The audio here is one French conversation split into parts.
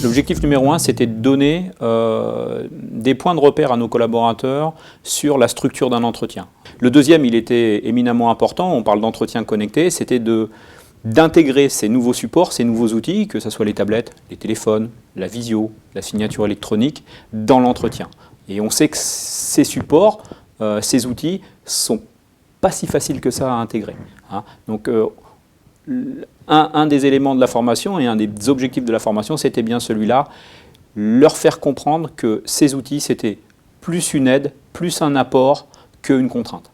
L'objectif numéro 1, c'était de donner des points de repère à nos collaborateurs sur la structure d'un entretien. Le deuxième, il était éminemment important, on parle d'entretien connecté, c'était d'intégrer ces nouveaux supports, ces nouveaux outils, que ce soit les tablettes, les téléphones, la visio, la signature électronique, dans l'entretien. Et on sait que ces supports, ces outils, sont pas si faciles que ça à intégrer. Hein. Donc, un des éléments de la formation et un des objectifs de la formation, c'était bien celui-là, leur faire comprendre que ces outils, c'était plus une aide, plus un apport qu'une contrainte.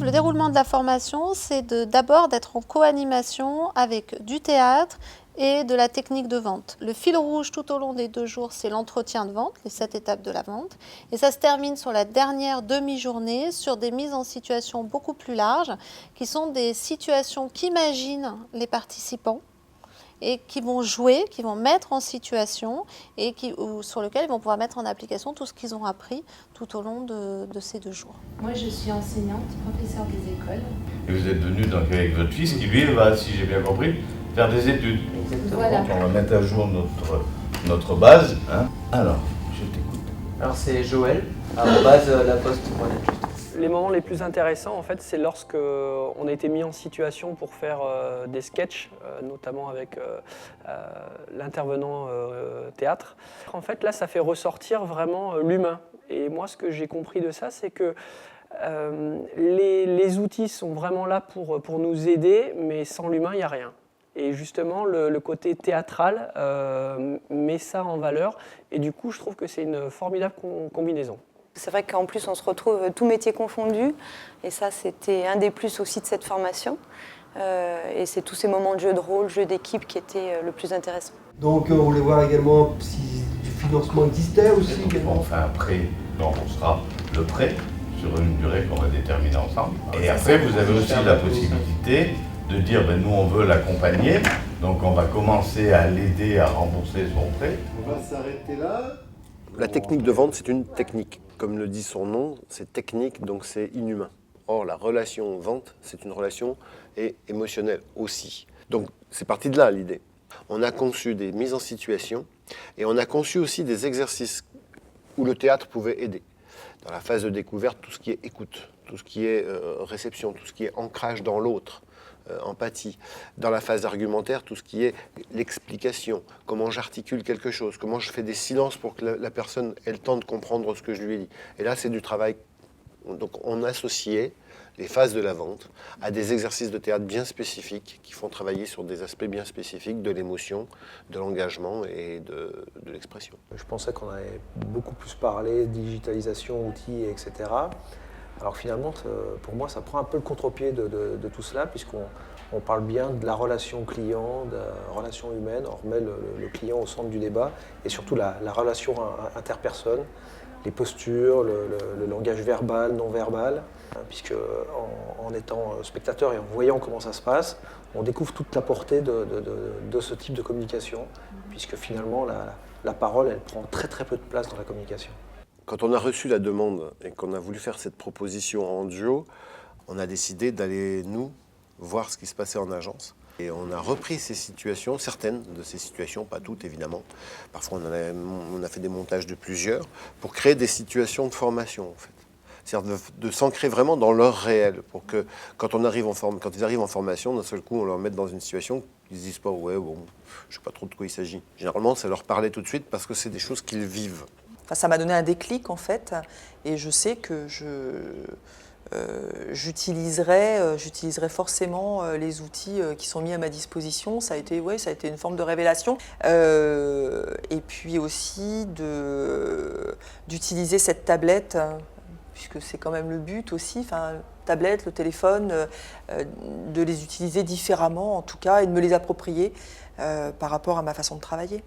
Le déroulement de la formation, c'est d'abord d'être en co-animation avec du théâtre et de la technique de vente. Le fil rouge tout au long des 2 jours, c'est l'entretien de vente, les 7 étapes de la vente. Et ça se termine sur la dernière demi-journée sur des mises en situation beaucoup plus larges, qui sont des situations qu'imaginent les participants et qui vont jouer, qui vont mettre en situation et sur lesquels ils vont pouvoir mettre en application tout ce qu'ils ont appris tout au long de ces 2 jours. Moi, je suis enseignante, professeure des écoles. Et vous êtes venu donc avec votre fils qui, lui, va, si j'ai bien compris, faire des études. Voilà. On va mettre à jour notre base. Hein. Alors, je t'écoute. Alors c'est Joël, @laposte.net. Les moments les plus intéressants, en fait, c'est lorsque on a été mis en situation pour faire des sketchs, notamment avec l'intervenant théâtre. En fait, là, ça fait ressortir vraiment l'humain. Et moi, ce que j'ai compris de ça, c'est que les outils sont vraiment là pour nous aider, mais sans l'humain, il n'y a rien. Et justement, le côté théâtral met ça en valeur. Et du coup, je trouve que c'est une formidable combinaison. C'est vrai qu'en plus, on se retrouve tout métier confondu. Et ça, c'était un des plus aussi de cette formation. Et c'est tous ces moments de jeu de rôle, jeu d'équipe qui étaient le plus intéressants. Donc, on voulait voir également si du financement existait aussi. On fait un prêt, donc on sera le prêt sur une durée qu'on va déterminer ensemble. Et après, vous avez aussi la possibilité de dire, ben, nous, on veut l'accompagner. Donc, on va commencer à l'aider à rembourser son prêt. On va s'arrêter là. La technique de vente, c'est une technique. Comme le dit son nom, c'est technique, donc c'est inhumain. Or, la relation vente, c'est une relation émotionnelle aussi. Donc, c'est parti de là, l'idée. On a conçu des mises en situation et on a conçu aussi des exercices où le théâtre pouvait aider. Dans la phase de découverte, tout ce qui est écoute, tout ce qui est réception, tout ce qui est ancrage dans l'autre, empathie. Dans la phase argumentaire, tout ce qui est l'explication, comment j'articule quelque chose, comment je fais des silences pour que la personne ait le temps de comprendre ce que je lui ai dit. Et là, c'est du travail. Donc, on associait les phases de la vente à des exercices de théâtre bien spécifiques qui font travailler sur des aspects bien spécifiques de l'émotion, de l'engagement et de l'expression. Je pensais qu'on allait beaucoup plus parler digitalisation, outils, etc. Alors finalement, pour moi, ça prend un peu le contre-pied de tout cela, puisqu'on parle bien de la relation client, de la relation humaine, on remet le client au centre du débat, et surtout la relation interpersonne, les postures, le langage verbal, non verbal, puisque en étant spectateur et en voyant comment ça se passe, on découvre toute la portée de ce type de communication, puisque finalement la parole, elle prend très très peu de place dans la communication. Quand on a reçu la demande et qu'on a voulu faire cette proposition en duo, on a décidé d'aller, nous, voir ce qui se passait en agence. Et on a repris ces situations, certaines de ces situations, pas toutes évidemment. Parfois on a fait des montages de plusieurs pour créer des situations de formation en fait. C'est-à-dire de s'ancrer vraiment dans leur réel pour que quand ils arrivent en formation, d'un seul coup on leur mette dans une situation qu'ils ne se disent pas ouais bon, je ne sais pas trop de quoi il s'agit. Généralement ça leur parlait tout de suite parce que c'est des choses qu'ils vivent. Enfin, ça m'a donné un déclic en fait et je sais que j'utiliserai forcément les outils qui sont mis à ma disposition. Ça a été une forme de révélation. Et puis aussi d'utiliser cette tablette, puisque c'est quand même le but aussi, tablette, le téléphone, de les utiliser différemment en tout cas et de me les approprier par rapport à ma façon de travailler.